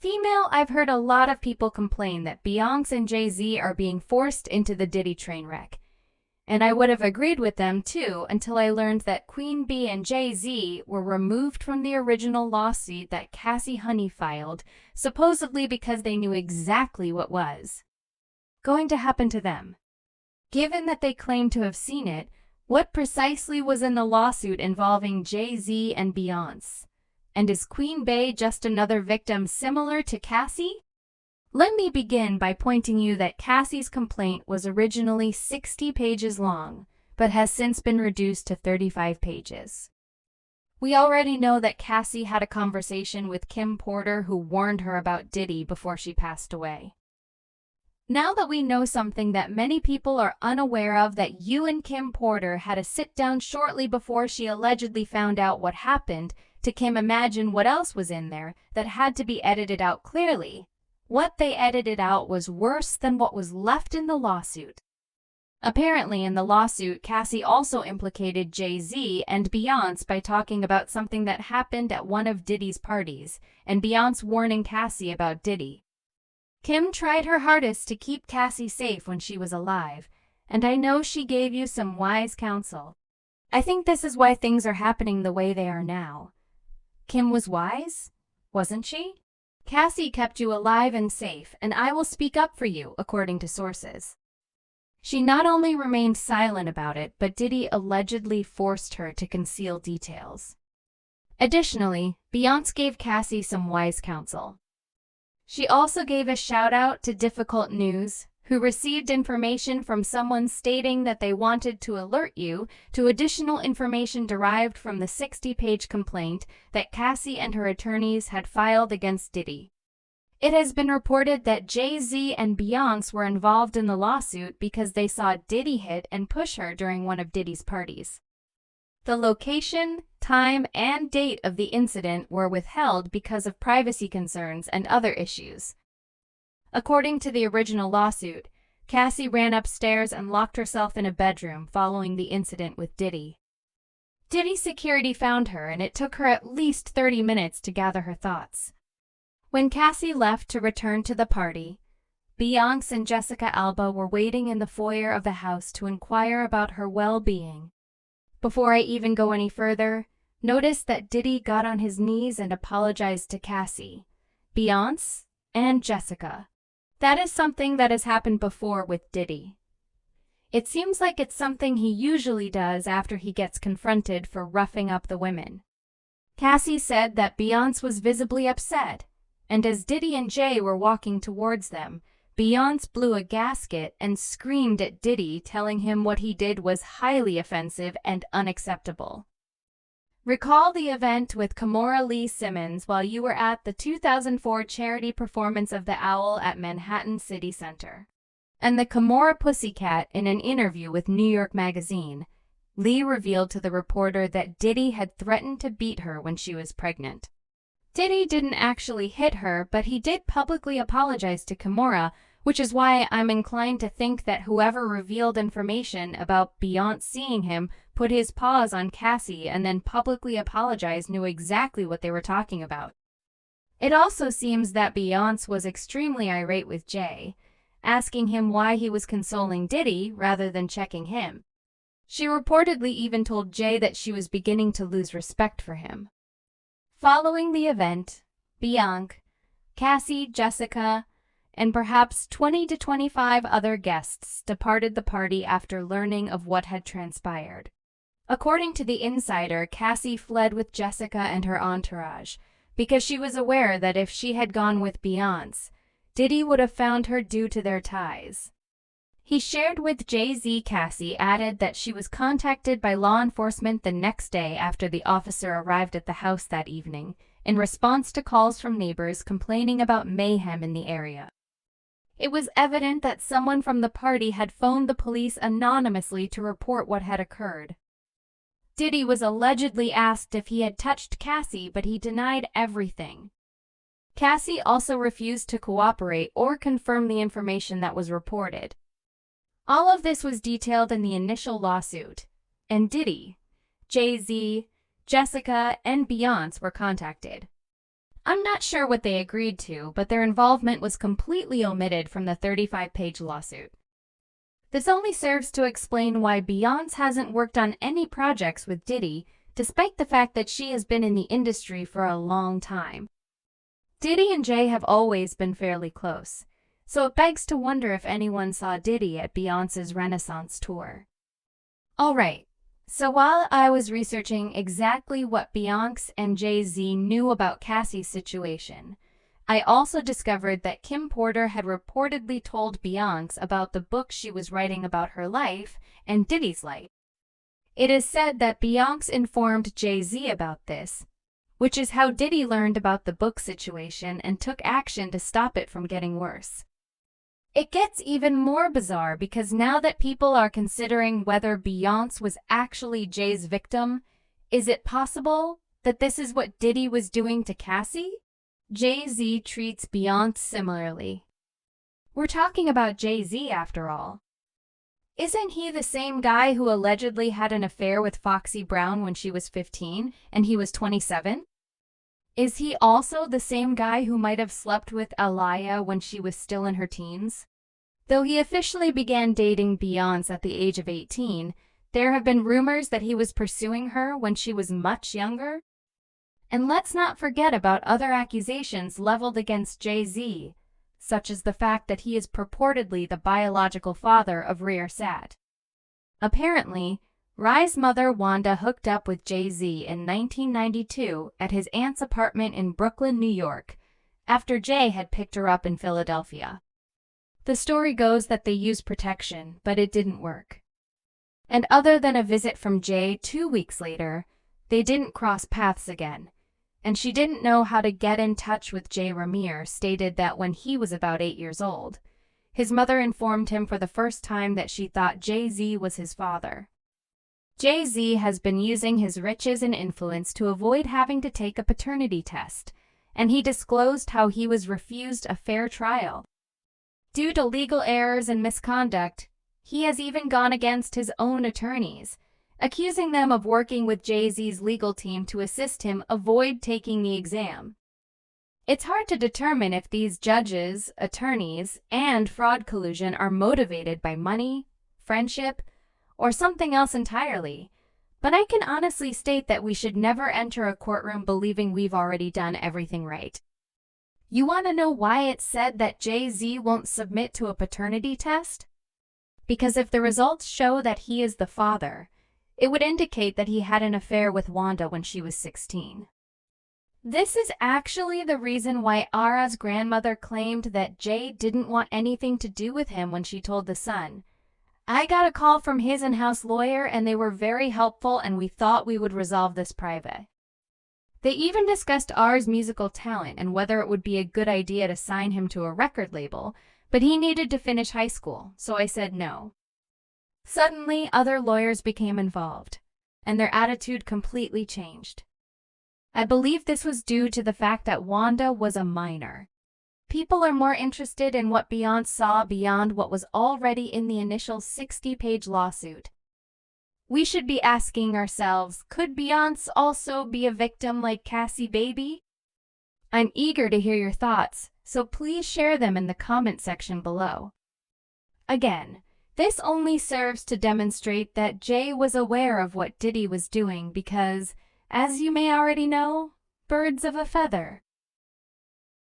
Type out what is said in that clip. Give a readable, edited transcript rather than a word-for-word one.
female, I've heard a lot of people complain that Beyonce and Jay Z are being forced into the Diddy train wreck. And I would have agreed with them too until I learned that Queen Bey and Jay Z were removed from the original lawsuit that Cassie Honey filed, supposedly because they knew exactly what was going to happen to them. Given that they claim to have seen it, what precisely was in the lawsuit involving Jay Z and Beyonce? And is Queen Bey just another victim similar to Cassie? Let me begin by pointing you that Cassie's complaint was originally 60 pages long, but has since been reduced to 35 pages. We already know that Cassie had a conversation with Kim Porter, who warned her about Diddy before she passed away. Now that we know something that many people are unaware of, that you and Kim Porter had a sit-down shortly before she allegedly found out what happened, to Kim imagine what else was in there that had to be edited out clearly. What they edited out was worse than what was left in the lawsuit. Apparently, in the lawsuit, Cassie also implicated Jay Z and Beyonce by talking about something that happened at one of Diddy's parties, and Beyonce warning Cassie about Diddy. Kim tried her hardest to keep Cassie safe when she was alive, and I know she gave you some wise counsel. I think this is why things are happening the way they are now. Kim was wise, wasn't she? Cassie kept you alive and safe, and I will speak up for you, according to sources. She not only remained silent about it, but Diddy allegedly forced her to conceal details. Additionally, Beyonce gave Cassie some wise counsel. She also gave a shout-out to Difficult News, who received information from someone stating that they wanted to alert you to additional information derived from the 60-page complaint that Cassie and her attorneys had filed against Diddy. It has been reported that Jay Z and Beyonce were involved in the lawsuit because they saw Diddy hit and push her during one of Diddy's parties. The location, time, and date of the incident were withheld because of privacy concerns and other issues. According to the original lawsuit, Cassie ran upstairs and locked herself in a bedroom following the incident with Diddy. Diddy's security found her, and it took her at least 30 minutes to gather her thoughts. When Cassie left to return to the party, Beyonce and Jessica Alba were waiting in the foyer of the house to inquire about her well-being. Before I even go any further, notice that Diddy got on his knees and apologized to Cassie, Beyonce, and Jessica. That is something that has happened before with Diddy. It seems like it's something he usually does after he gets confronted for roughing up the women. Cassie said that Beyonce was visibly upset, and as Diddy and Jay were walking towards them, Beyonce blew a gasket and screamed at Diddy, telling him what he did was highly offensive and unacceptable. Recall the event with Kimora Lee Simmons while you were at the 2004 charity performance of The Owl at Manhattan City Center. And the Kimora Pussycat. In an interview with New York Magazine, Lee revealed to the reporter that Diddy had threatened to beat her when she was pregnant. Diddy didn't actually hit her, but he did publicly apologize to Kimora, which is why I'm inclined to think that whoever revealed information about Beyonce seeing him put his paws on Cassie and then publicly apologized knew exactly what they were talking about. It also seems that Beyonce was extremely irate with Jay, asking him why he was consoling Diddy rather than checking him. She reportedly even told Jay that she was beginning to lose respect for him. Following the event, Beyonce, Cassie, Jessica, and perhaps 20 to 25 other guests departed the party after learning of what had transpired. According to the insider, Cassie fled with Jessica and her entourage because she was aware that if she had gone with Beyonce, Diddy would have found her due to their ties. He shared with Jay Z. Cassie added that she was contacted by law enforcement the next day after the officer arrived at the house that evening, in response to calls from neighbors complaining about mayhem in the area. It was evident that someone from the party had phoned the police anonymously to report what had occurred. Diddy was allegedly asked if he had touched Cassie, but he denied everything. Cassie also refused to cooperate or confirm the information that was reported. All of this was detailed in the initial lawsuit, and Diddy, Jay Z, Jessica, and Beyonce were contacted. I'm not sure what they agreed to, but their involvement was completely omitted from the 35-page lawsuit. This only serves to explain why Beyonce hasn't worked on any projects with Diddy, despite the fact that she has been in the industry for a long time. Diddy and Jay have always been fairly close, so it begs to wonder if anyone saw Diddy at Beyonce's Renaissance tour. Alright, so while I was researching exactly what Beyonce and Jay Z knew about Cassie's situation, I also discovered that Kim Porter had reportedly told Beyonce about the book she was writing about her life and Diddy's life. It is said that Beyonce informed Jay Z about this, which is how Diddy learned about the book situation and took action to stop it from getting worse. It gets even more bizarre because now that people are considering whether Beyonce was actually Jay's victim, is it possible that this is what Diddy was doing to Cassie? Jay Z treats Beyonce similarly. We're talking about Jay Z after all. Isn't he the same guy who allegedly had an affair with Foxy Brown when she was 15 and he was 27? Is he also the same guy who might have slept with Aliyah when she was still in her teens? Though he officially began dating Beyonce at the age of 18, there have been rumors that he was pursuing her when she was much younger. And let's not forget about other accusations leveled against Jay Z, such as the fact that he is purportedly the biological father of Rhea Sad. Apparently, Rye's mother Wanda hooked up with Jay Z in 1992 at his aunt's apartment in Brooklyn, New York, after Jay had picked her up in Philadelphia. The story goes that they used protection, but it didn't work. And other than a visit from Jay 2 weeks later, they didn't cross paths again, and she didn't know how to get in touch with Jay. Ramir stated that when he was about 8 years old, his mother informed him for the first time that she thought Jay Z was his father. Jay Z has been using his riches and influence to avoid having to take a paternity test, and he disclosed how he was refused a fair trial. Due to legal errors and misconduct, he has even gone against his own attorneys, accusing them of working with Jay Z's legal team to assist him avoid taking the exam. It's hard to determine if these judges, attorneys, and fraud collusion are motivated by money, friendship, or something else entirely, but I can honestly state that we should never enter a courtroom believing we've already done everything right. You want to know why it's said that Jay Z won't submit to a paternity test? Because if the results show that he is the father, it would indicate that he had an affair with Wanda when she was 16. This is actually the reason why Ara's grandmother claimed that Jay didn't want anything to do with him when she told The Sun. I got a call from his in-house lawyer and they were very helpful and we thought we would resolve this private. They even discussed R's musical talent and whether it would be a good idea to sign him to a record label, but he needed to finish high school, so I said no. Suddenly, other lawyers became involved, and their attitude completely changed. I believe this was due to the fact that Wanda was a minor. People are more interested in what Beyonce saw beyond what was already in the initial 60-page lawsuit. We should be asking ourselves, could Beyonce also be a victim like Cassie baby? I'm eager to hear your thoughts, so please share them in the comment section below. Again, this only serves to demonstrate that Jay was aware of what Diddy was doing because, as you may already know, birds of a feather